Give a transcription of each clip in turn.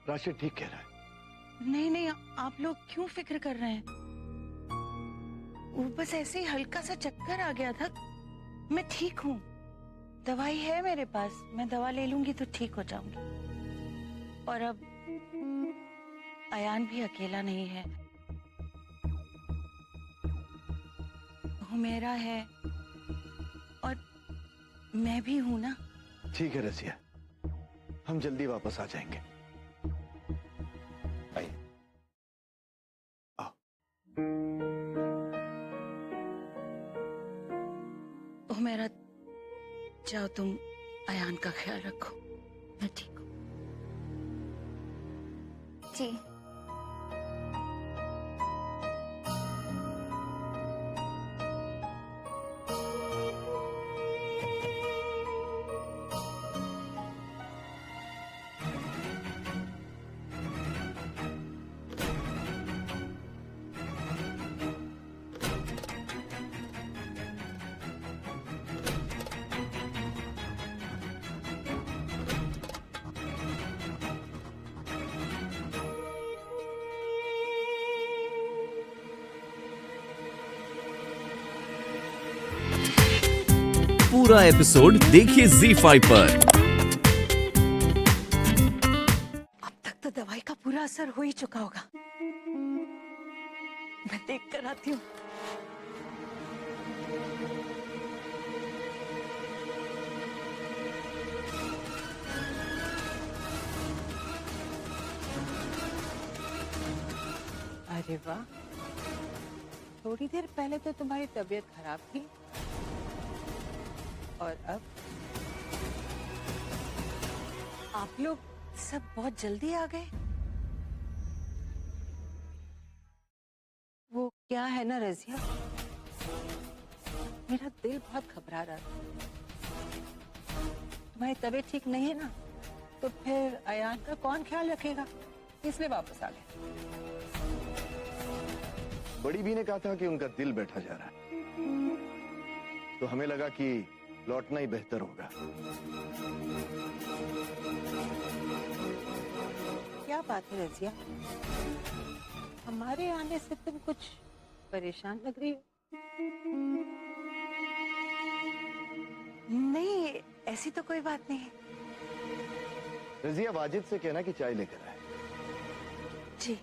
राशिद ठीक कह रहा है। नहीं नहीं, आप लोग क्यों फिक्र कर रहे हैं? वो बस ऐसे ही हल्का सा चक्कर आ गया था। मैं ठीक हूँ, दवाई है मेरे पास, मैं दवा ले लूंगी तो ठीक हो जाऊंगी। और अब अयान भी अकेला नहीं है, हुमैरा है और मैं भी हूं ना। ठीक है रसिया, हम जल्दी वापस आ जाएंगे। आइए। आओ। हुमैरा, जाओ तुम अयान का ख्याल रखो, मैं ठीक हूँ। जी। पूरा एपिसोड देखिए ZEE5 पर। अब तक तो दवाई का पूरा असर हो ही चुका होगा, मैं देख कर आती हूँ। अरे वाह, थोड़ी देर पहले तो तुम्हारी तबीयत खराब थी और अब आप लोग सब बहुत जल्दी आ गए। वो क्या है ना रजिया, मेरा दिल बहुत घबरा रहा था। तुम्हारी तबीयत ठीक नहीं है ना, तो फिर अयान का कौन ख्याल रखेगा, इसलिए वापस आ गए। बड़ी बी ने कहा था कि उनका दिल बैठा जा रहा है, तो हमें लगा कि लौटना ही बेहतर होगा। क्या बात है रजिया, हमारे आने से तुम कुछ परेशान लग रही हो। नहीं, ऐसी तो कोई बात नहीं है। रजिया, वाजिद से कहना कि चाय लेकर आए। जी।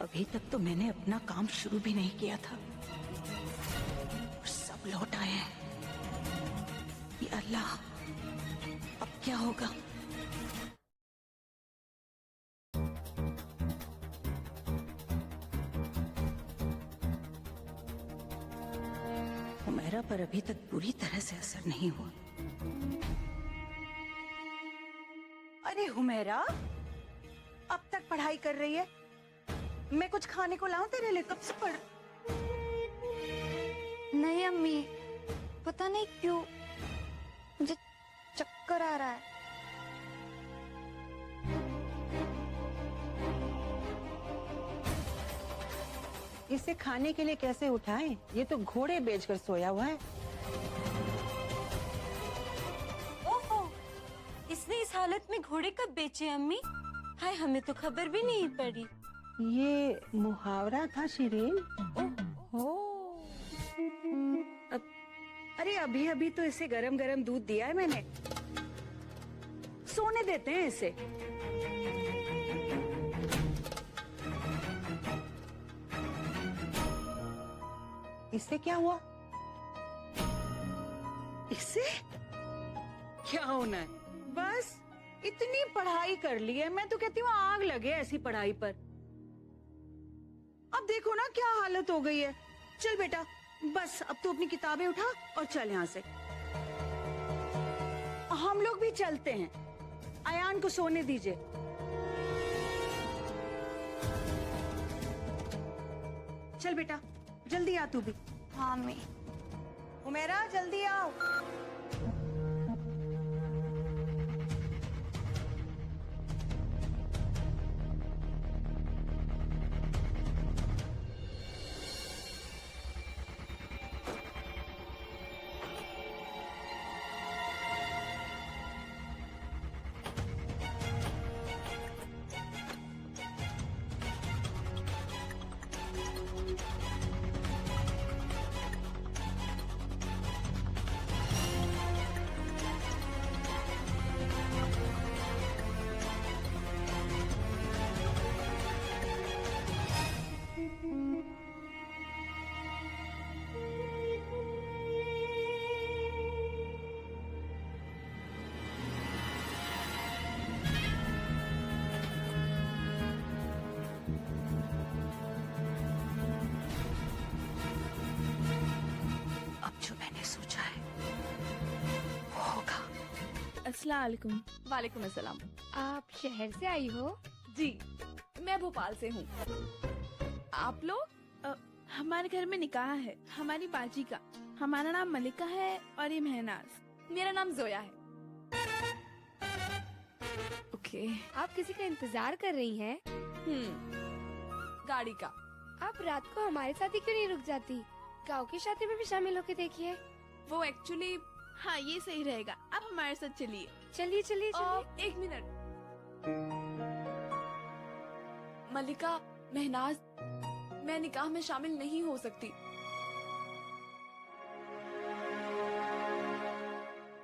अभी तक तो मैंने अपना काम शुरू भी नहीं किया था और सब लौट आए हैं। या अल्लाह, अब क्या होगा? हुमैरा पर अभी तक पूरी तरह से असर नहीं हुआ। अरे हुमैरा, अब तक पढ़ाई कर रही है, मैं कुछ खाने को लाऊं तेरे लिए? कब से पढ़। नहीं अम्मी, पता नहीं क्यों मुझे चक्कर आ रहा है। इसे खाने के लिए कैसे उठाएं? ये तो घोड़े बेचकर सोया हुआ है। ओहो, इसने इस हालत में घोड़े कब बेचे अम्मी? हाय, हमें तो खबर भी नहीं पड़ी। ये मुहावरा था शिरीन। अरे अभी अभी तो इसे गरम गरम दूध दिया है मैंने, सोने देते हैं इसे। इससे क्या हुआ? इससे क्या होना है? बस इतनी पढ़ाई कर ली है, मैं तो कहती हूँ आग लगे ऐसी पढ़ाई पर। अब देखो ना क्या हालत हो गई है। चल बेटा, बस अब तू अपनी किताबें उठा और चल यहाँ से। हम लोग भी चलते हैं, अयान को सोने दीजिए। चल बेटा, जल्दी आ तू भी। हाँ अम्मी। हुमैरा, जल्दी आओ। अस्सलाम वालेकुम। वालेकुम अस्सलाम। आप शहर से आई हो? जी, मैं भोपाल से हूँ। आप लोग? हमारे घर में निकाह है हमारी बाजी का। हमारा नाम मलिका है और ये महनाज। मेरा नाम जोया है। ओके। आप किसी का इंतजार कर रही हैं? गाड़ी का। आप रात को हमारे साथ ही क्यों नहीं रुक जाती? गाँव की शादी में भी शामिल होके देखिए। वो एक्चुअली हाँ ये सही रहेगा, आप हमारे साथ चलिए। चलिए चलिए चलिए। एक मिनट। मलिका, महनाज, मैं निकाह में शामिल नहीं हो सकती।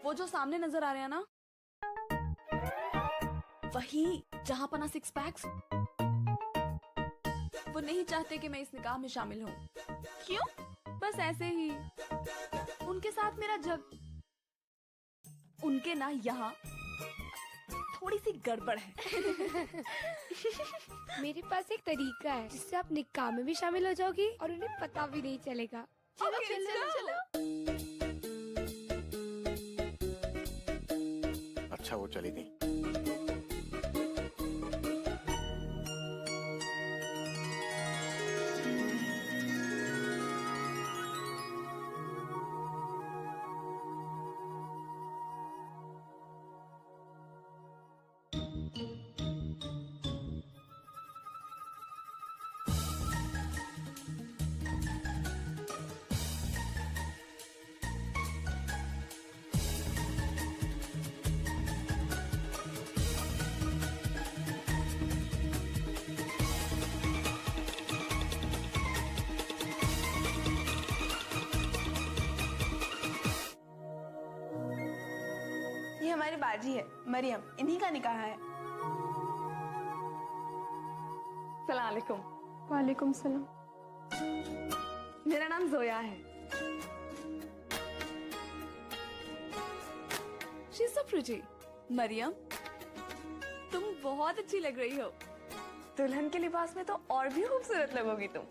वो जो सामने नजर आ रहे हैं ना, वही जहां पना 6 पैक्स, वो नहीं चाहते कि मैं इस निकाह में शामिल हूँ। क्यों? बस ऐसे ही। उनके साथ मेरा उनके ना यहाँ थोड़ी सी गड़बड़ है। मेरे पास एक तरीका है जिससे आप निकाह में भी शामिल हो जाओगी और उन्हें पता भी नहीं चलेगा। चलो चलो। अच्छा वो चली गई। ये हमारी बाजी है मरियम, इन्हीं का निकाह है। सलाम अलैकुम। वालेकुम सलाम। मेरा नाम जोया है। She's so pretty. मरियम, तुम बहुत अच्छी लग रही हो। दुल्हन के लिबास में तो और भी खूबसूरत लगोगी तुम।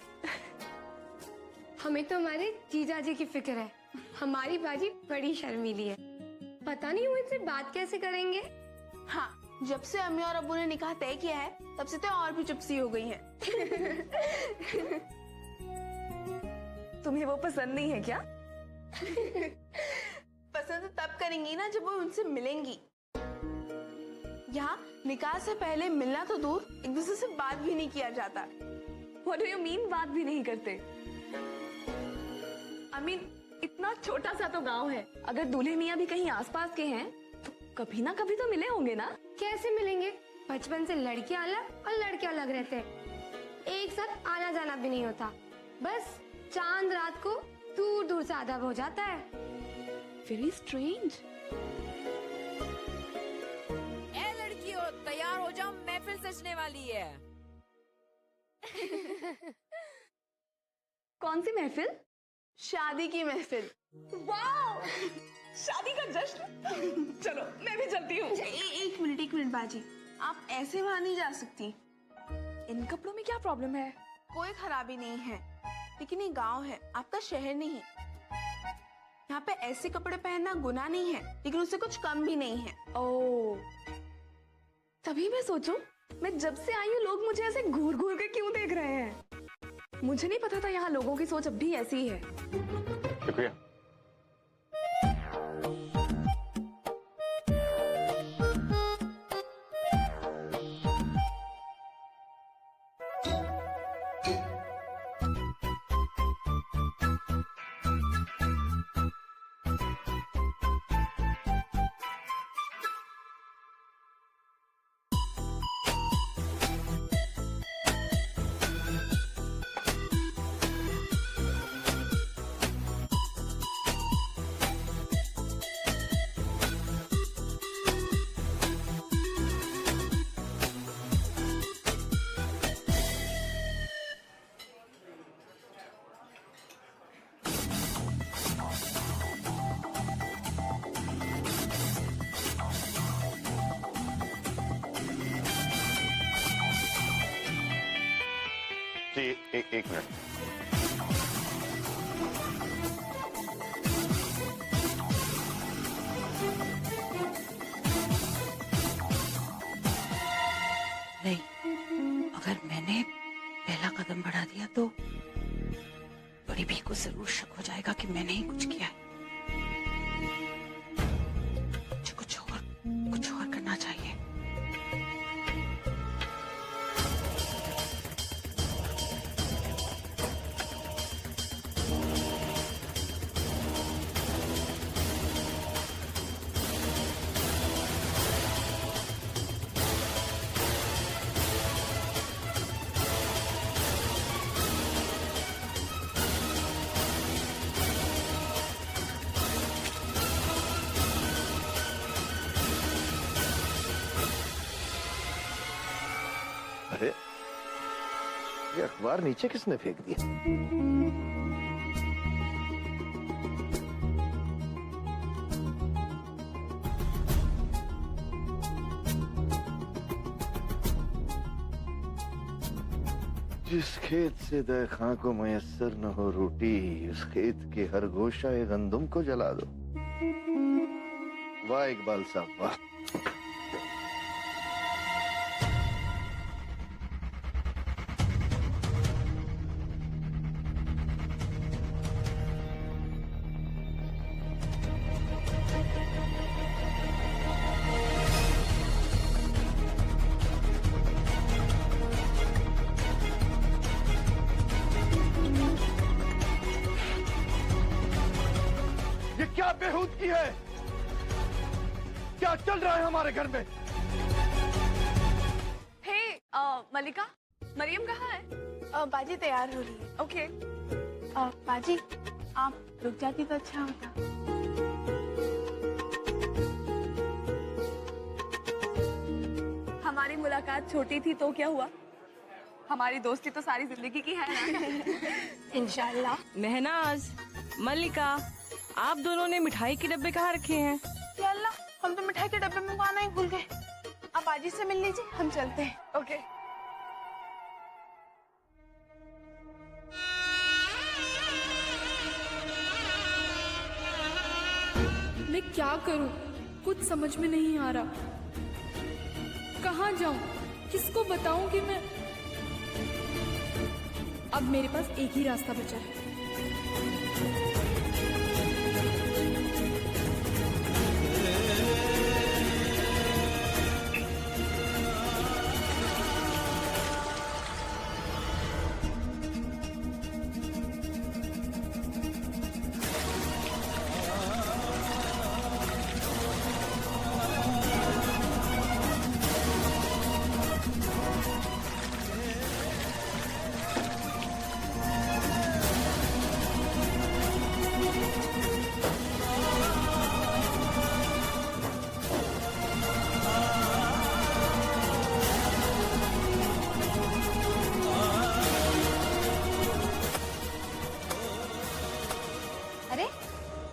हमें तो हमारे जीजा जी की फिक्र है। हमारी बाजी बड़ी शर्मीली है, पता नहीं वो इनसे बात कैसे करेंगे। हाँ, जब से अम्मी और अब्बू ने निकाह तय किया है तब से तो और भी चुपसी हो गई हैं। तुम्हें वो पसंद नहीं है क्या? पसंद तो तब करेंगी ना जब वो उनसे मिलेंगी। यहाँ निकाह से पहले मिलना तो दूर, एक दूसरे से बात भी नहीं किया जाता। What do you mean बात भी नहीं करते? I mean, इतना छोटा सा तो गांव है, अगर दूल्हे मियाँ भी कहीं आसपास के हैं तो कभी ना कभी तो मिले होंगे ना। कैसे मिलेंगे? बचपन से लड़कियां अलग और लड़के अलग रहते हैं, एक साथ आना जाना भी नहीं होता। बस चांद रात को दूर दूर से अदब हो जाता है। Very strange. ए लड़कियों, तैयार हो जाओ, महफिल सजने वाली है। कौन सी महफिल? शादी की महफिल। वाह! शादी का जश्न। चलो मैं भी चलती हूँ। एक मिनट बाजी, आप ऐसे वहाँ नहीं जा सकती। इन कपड़ों में क्या प्रॉब्लम है? कोई खराबी नहीं है, लेकिन ये गांव है, आपका शहर नहीं। यहाँ पे ऐसे कपड़े पहनना गुनाह नहीं है, लेकिन उससे कुछ कम भी नहीं है। ओह, तभी मैं सोचूं, मैं जब से आई हूँ लोग मुझे ऐसे घूर घूर के क्यों देख रहे हैं। मुझे नहीं पता था यहाँ लोगों की सोच अब भी ऐसी ही है। शुक्रिया। जी एक मिनट। तो बड़ी भी को जरूर शक हो जाएगा कि मैंने ही कुछ किया है। मुझे कुछ और करना चाहिए। अरे ये अखबार नीचे किसने फेंक दिया? जिस खेत से दे खां को मयस्सर न हो रोटी, उस खेत के हर गोशाए गंदुम को जला दो। वाह इकबाल साहब वाह। ये क्या बेहूदगी है? क्या चल रहा है हमारे घर में? हे मलिका, मरियम कहाँ है? बाजी तैयार हो रही है। ओके। बाजी आप रुक जाती तो अच्छा होता। हमारी मुलाकात छोटी थी तो क्या हुआ? हमारी दोस्ती तो सारी जिंदगी की है ना? इंशाल्लाह। महनाज, मल्लिका, आप दोनों ने मिठाई के डब्बे कहाँ रखे हैं? या अल्लाह, हम तो मिठाई के डब्बे मंगवाना ही भूल गए। आप बाजी से मिल लीजिए, हम चलते हैं। ओके। मैं क्या करूं? कुछ समझ में नहीं आ रहा। कहाँ जाऊं? किसको बताऊं कि मैं... अब मेरे पास एक ही रास्ता बचा है।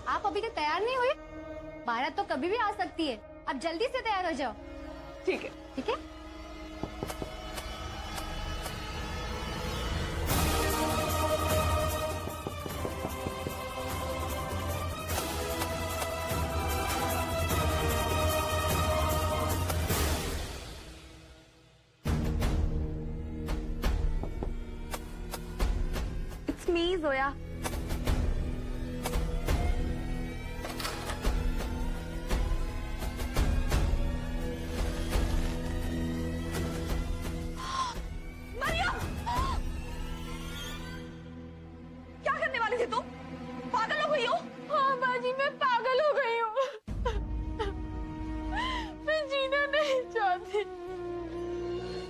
आप अभी तक तैयार नहीं हुए? बारात तो कभी भी आ सकती है, आप जल्दी से तैयार हो जाओ। ठीक है। ठीक है। It's me, Zoya.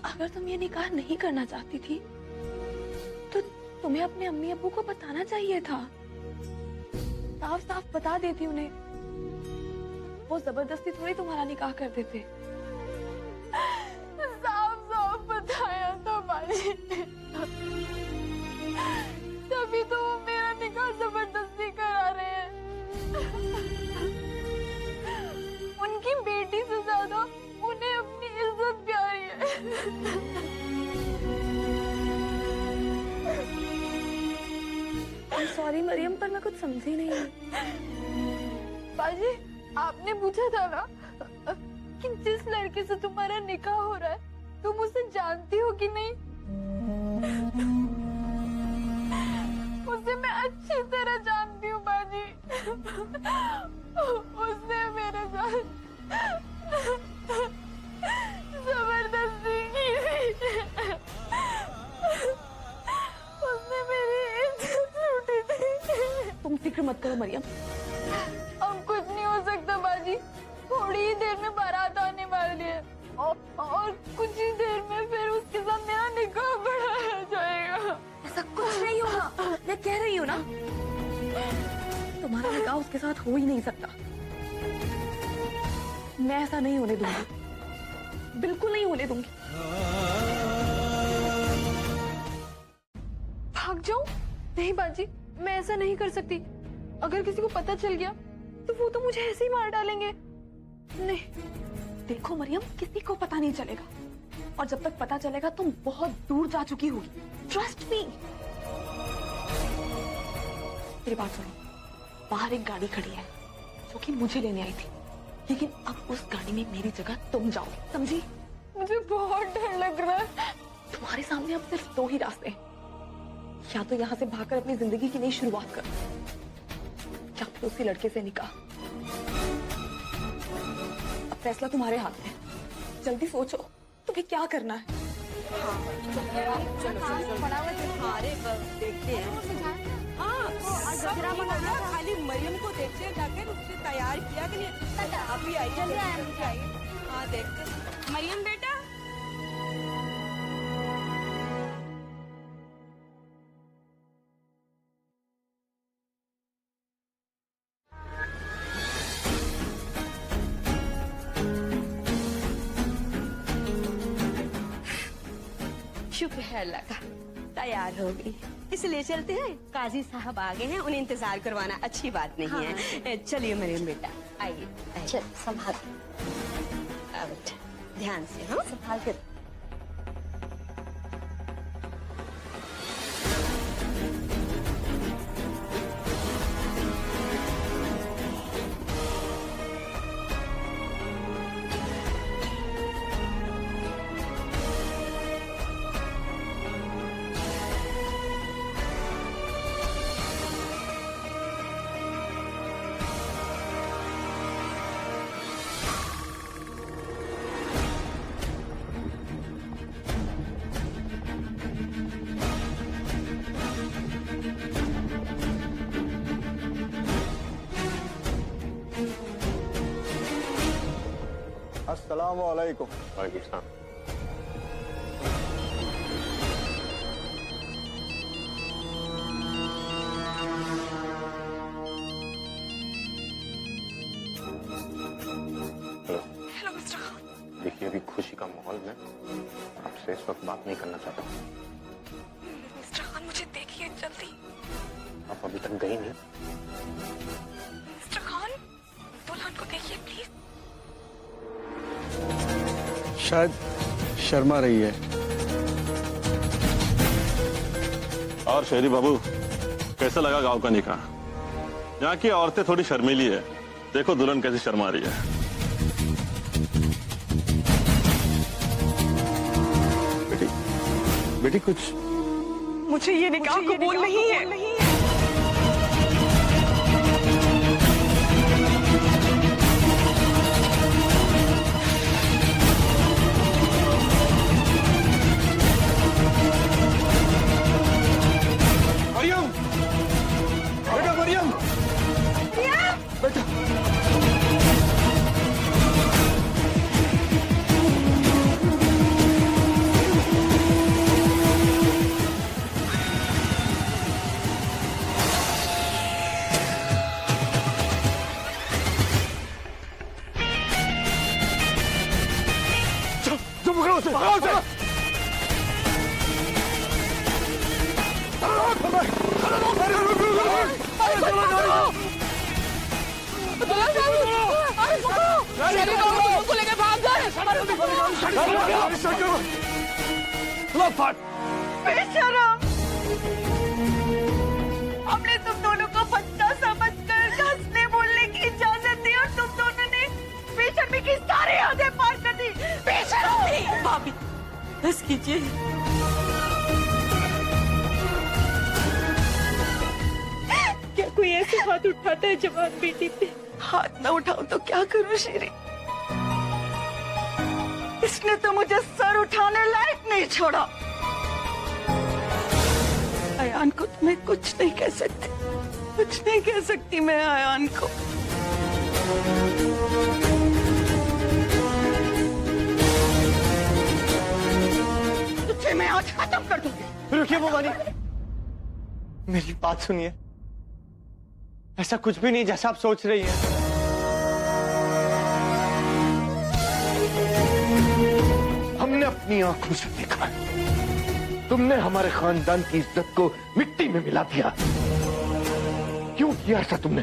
अगर तुम ये निकाह नहीं करना चाहती थी तो तुम्हें अपने अम्मी अब्बू को बताना चाहिए था। साफ साफ बता देती उन्हें, वो जबरदस्ती थोड़ी तुम्हारा निकाह कर देते। साफ साफ बताया था बाजी, तभी तो वो मेरा निकाह जबरदस्ती करा रहे हैं। उनकी बेटी से ज्यादा उन्हें अपनी इज्जत प्यारी है। सॉरी मरियम, पर मैं कुछ समझी नहीं। बाजी, आपने पूछा था ना कि जिस लड़के से तुम्हारा निकाह हो रहा है तुम उसे जानती हो कि नहीं? उसे मैं अच्छी तरह जानती हूँ बाजी। उसने मेरे साथ जबरदस्ती की थी। उसने मेरी इज्जत लूटी थी। तुम फिक्र मत करो मरियम, अब कुछ नहीं हो सकता बाजी। थोड़ी ही देर में बारात आने वाली है और कुछ ही देर में फिर उसके साथ मेरा निकाह पढ़ाया जाएगा। ऐसा कुछ नहीं होगा, मैं कह रही हूँ ना, तुम्हारा निकाह उसके साथ हो ही नहीं सकता। मैं ऐसा नहीं होने दूंगी, बिल्कुल नहीं होने दूंगी। भाग जाऊं? नहीं बाजी, मैं ऐसा नहीं कर सकती। अगर किसी को पता चल गया तो वो तो मुझे ऐसे ही मार डालेंगे। नहीं। देखो मरियम, किसी को पता नहीं चलेगा, और जब तक पता चलेगा तुम बहुत दूर जा चुकी होगी। Trust me. मेरी बात सुनो, बाहर एक गाड़ी खड़ी है जो कि मुझे लेने आई थी, लेकिन अब उस गाड़ी में मेरी जगह तुम जाओ, समझी? मुझे बहुत डर लग रहा है। तुम्हारे सामने अब सिर्फ दो ही रास्ते हैं, या तो यहाँ से भागकर अपनी जिंदगी की नई शुरुआत कर, या फिर उसी लड़के से निकाह। अब फैसला तुम्हारे हाथ में है, जल्दी सोचो तुम्हें क्या करना है। देखते हैं। हाँ, सब नहीं होगा, खाली मरियम को देखते हैं जाकर उसने तैयार किया कि नहीं। अभी आइए। हाँ देखते। मरियम बेटा, शुक्र है अल्लाह का, तैयार हो गई। इसलिए चलते हैं, काजी साहब आ गए हैं, उन्हें इंतजार करवाना अच्छी बात नहीं है। चलिए मरियम बेटा, आइए। चल संभाल, ध्यान से। हाँ, संभाल कर। अस्सलाम वालेकुम। वालेकुम सलाम। Hello mister Khan. देखिए, अभी खुशी का माहौल में आपसे इस वक्त बात नहीं करना चाहता। मिस्टर खान, मुझे देखिए जल्दी। आप अभी तक गई नहीं। मिस्टर खान, दुल्हन को देखिए प्लीज। शायद शर्मा रही है। और शेरी बाबू, कैसा लगा गांव का निकाह? यहाँ की औरतें थोड़ी शर्मीली है, देखो दुल्हन कैसी शर्मा रही है। बेटी कुछ मुझे ये निकाह कबूल नहीं है। मरियम, बेटा मरियम, बेटा। चुप करो उसे, भागो उसे। हमने तुम दोनों को बच्चा समझकर हंसने बोलने की इजाजत दी और तुम दोनों ने बेशर्मी की सारी हदें पार कर दी। बेशर्मी। भाभी बस कीजिए। हाथ उठाता है जवान बेटी पे। हाथ ना उठाऊं तो क्या करूं शेरी? इसने तो मुझे सर उठाने लायक नहीं छोड़ा। अयान को तो मैं कुछ नहीं कह सकती, कुछ नहीं कह सकती मैं अयान को। तुझे मैं आज खत्म कर दूंगी। रुकिए भवानी, मेरी बात सुनिए। ऐसा कुछ भी नहीं जैसा आप सोच रही हैं। हमने अपनी आंखों से देखा है, तुमने हमारे खानदान की इज्जत को मिट्टी में मिला दिया। क्यों किया ऐसा तुमने?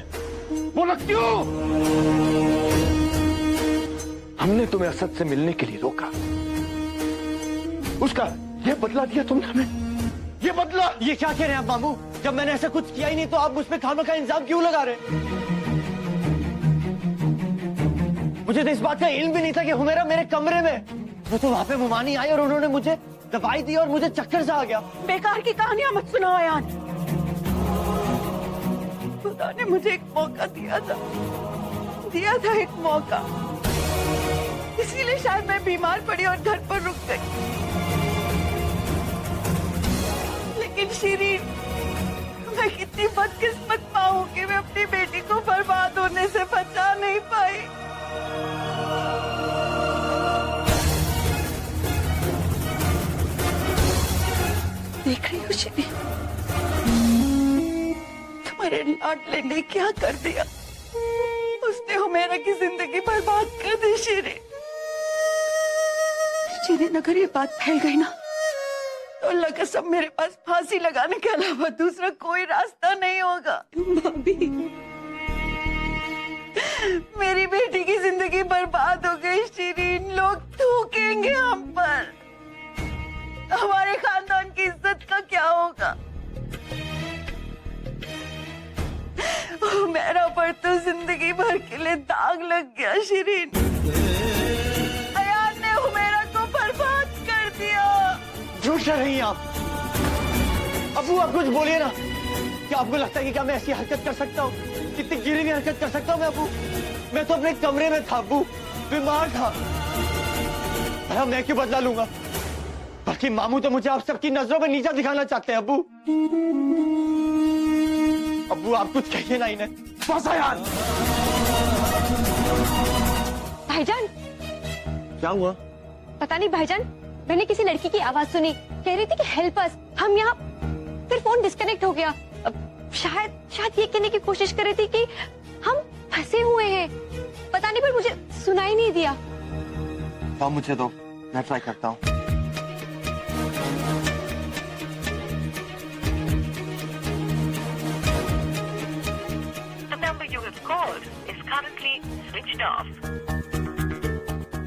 बोलो क्यों? हमने तुम्हें असद से मिलने के लिए रोका, उसका ये बदला दिया तुमने हमें, ये बदला। ये क्या कह रहे हैं आप मामू? जब मैंने ऐसा कुछ किया ही नहीं तो आप मुझ पे खानों का इंतजाम क्यों लगा रहे हैं? मुझे तो इस बात का इल्म भी नहीं था कि हुमेरा मेरे कमरे में। तो वहां पे मुमानी आई और उन्होंने मुझे दवाई दी और मुझे चक्कर सा आ गया। बेकार की कहानियां मत सुनाओ अयान। खुदा ने मुझे एक मौका दिया था एक मौका। इसीलिए शायद मैं बीमार पड़ी और घर पर रुक गई। लेकिन शिरीन, मैं कितनी बदकिस्मत माँ हूँ कि मैं अपनी बेटी को बर्बाद होने से बचा नहीं पाई। देख रही हो शिरीन, तुम्हारे लाडले ने क्या कर दिया? उसने हुमेरा की जिंदगी बर्बाद कर दी। शिरीन, अगर ये बात फैल गई ना तो अल्लाह कसम मेरे पास फांसी लगाने के अलावा दूसरा कोई रास्ता नहीं होगा। भाभी, मेरी बेटी की जिंदगी बर्बाद हो गई शिरीन। लोग थूकेंगे हम पर, हमारे खानदान की इज्जत का क्या होगा? मेरा पर तो जिंदगी भर के लिए दाग लग गया शिरीन। अयान ने हुमेरा को बर्बाद कर दिया। झूठ कह रही हैं आप। अबू आप कुछ बोलिए ना। क्या आपको लगता है कि क्या मैं ऐसी हरकत कर सकता हूँ? कितनी गिरी हुई हरकत कर सकता हूँ मैं अबू? मैं तो अपने कमरे में था अबू, बीमार था। भला मैं क्यों बदला लूंगा? बाकी मामू तो मुझे आप सबकी नजरों में नीचा दिखाना चाहते हैं अबू। अबू आप कुछ कहिए ना इन्हें। बस यार। भाईजान, क्या हुआ? पता नहीं भाईजान, मैंने किसी लड़की की आवाज सुनी, कह रही थी कि हेल्प अस। हम यहाँ, फिर फोन डिस्कनेक्ट हो गया। शायद ये कहने की कोशिश कर रही थी कि हम फंसे हुए हैं। पता नहीं, पर मुझे सुनाई नहीं दिया। तो मुझे दो, मैं ट्राई करता हूँ।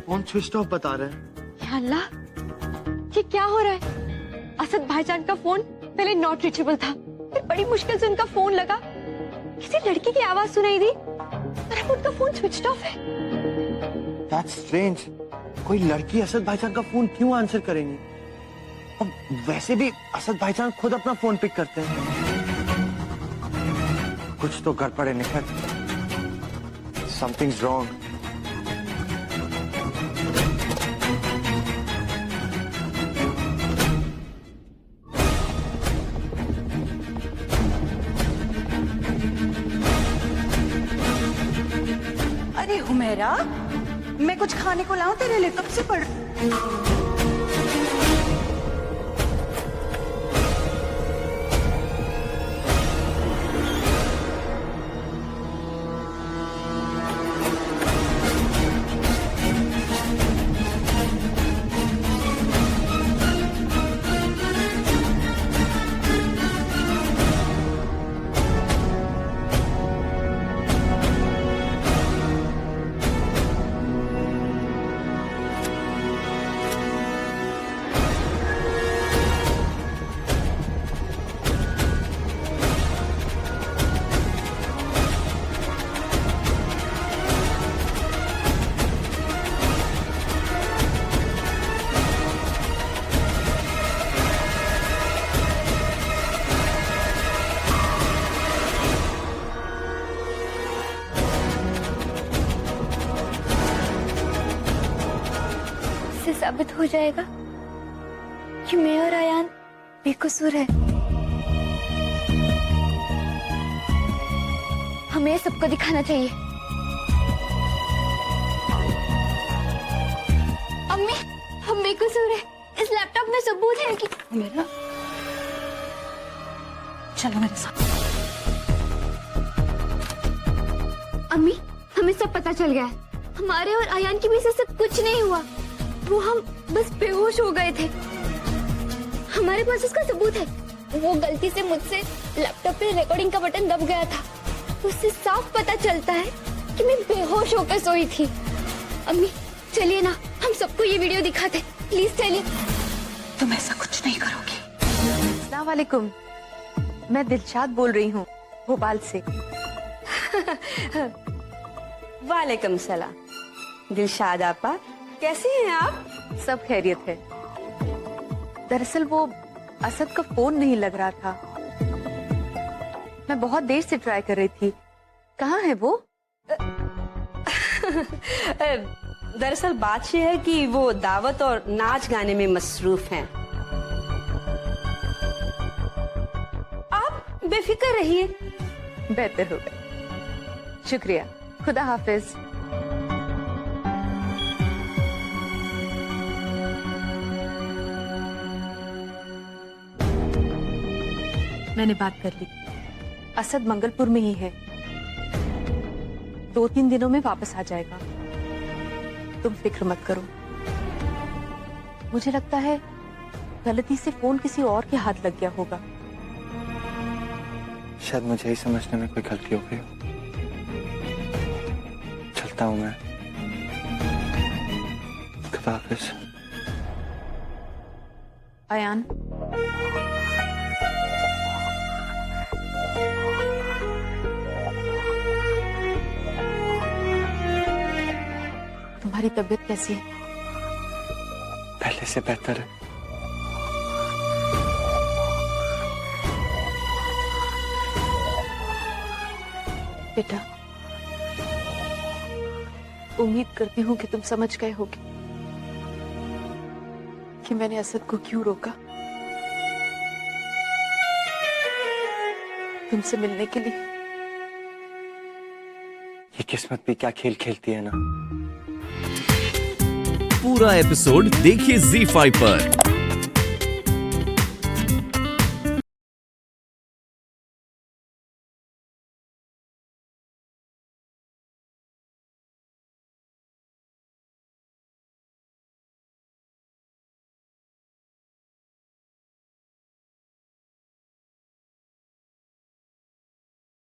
फोन स्विच ऑफ बता रहे हैं। या अल्लाह, ये क्या हो रहा है? असद भाईजान का फोन पहले नॉट रीचेबल था, फिर बड़ी मुश्किल से उनका फोन लगा, किसी लड़की की आवाज सुनाई दी और अब उनका फोन स्विच ऑफ है। That's strange। कोई लड़की असद भाईजान का फोन क्यों आंसर करेंगी? अब वैसे भी असद भाईजान खुद अपना फोन पिक करते हैं। कुछ तो गड़बड़ है निखत। Something's wrong। अरे हुमेरा, मैं कुछ खाने को लाऊं तेरे लिए? कब से पड़ साबित हो जाएगा कि मैं और अयान बेकसूर है। हमें सबको दिखाना चाहिए। अम्मी, हम बेकसूर है। इस लैपटॉप में सबूत है कि मेरा चलो मेरे साथ। अम्मी, हमें सब पता चल गया है। हमारे और अयान के बीच से सब कुछ नहीं हुआ। वो हम बस बेहोश हो गए थे। हमारे पास उसका सबूत है। वो गलती से मुझसे लैपटॉप पे रिकॉर्डिंग का बटन दब गया था। उससे साफ पता चलता है कि मैं बेहोश होकर सोई थी। अम्मी चलिए ना, हम सबको ये वीडियो दिखाते। प्लीज चलिए। तुम ऐसा कुछ नहीं करोगी। अस्सलाम वालेकुम, मैं दिलशाद बोल रही हूँ भोपाल से। वालेकुम सलाम। दिलशाद आपा, कैसी हैं आप? सब खैरियत है। दरअसल वो असद का फोन नहीं लग रहा था। मैं बहुत देर से ट्राई कर रही थी। कहाँ है वो? दरअसल बात यह है कि वो दावत और नाच गाने में मसरूफ हैं। आप बेफिक्र रहिए। बेहतर होगा। शुक्रिया। खुदा हाफिज। मैंने बात कर ली। असद मंगलपुर में ही है। 2-3 दिनों में वापस आ जाएगा। तुम फिक्र मत करो। मुझे लगता है गलती से फोन किसी और के हाथ लग गया होगा। शायद मुझे ही समझने में कोई गलती हो गई हो। चलता हूँ मैं। खुदा हाफिज। अयान, तुम्हारी तबीयत कैसी है? पहले से बेहतर है। बेटा, उम्मीद करती हूँ कि तुम समझ गए होगे कि मैंने असद को क्यों रोका। तुमसे मिलने के लिए। ये किस्मत भी क्या खेल खेलती है ना। पूरा एपिसोड देखिए ZEE5 पर।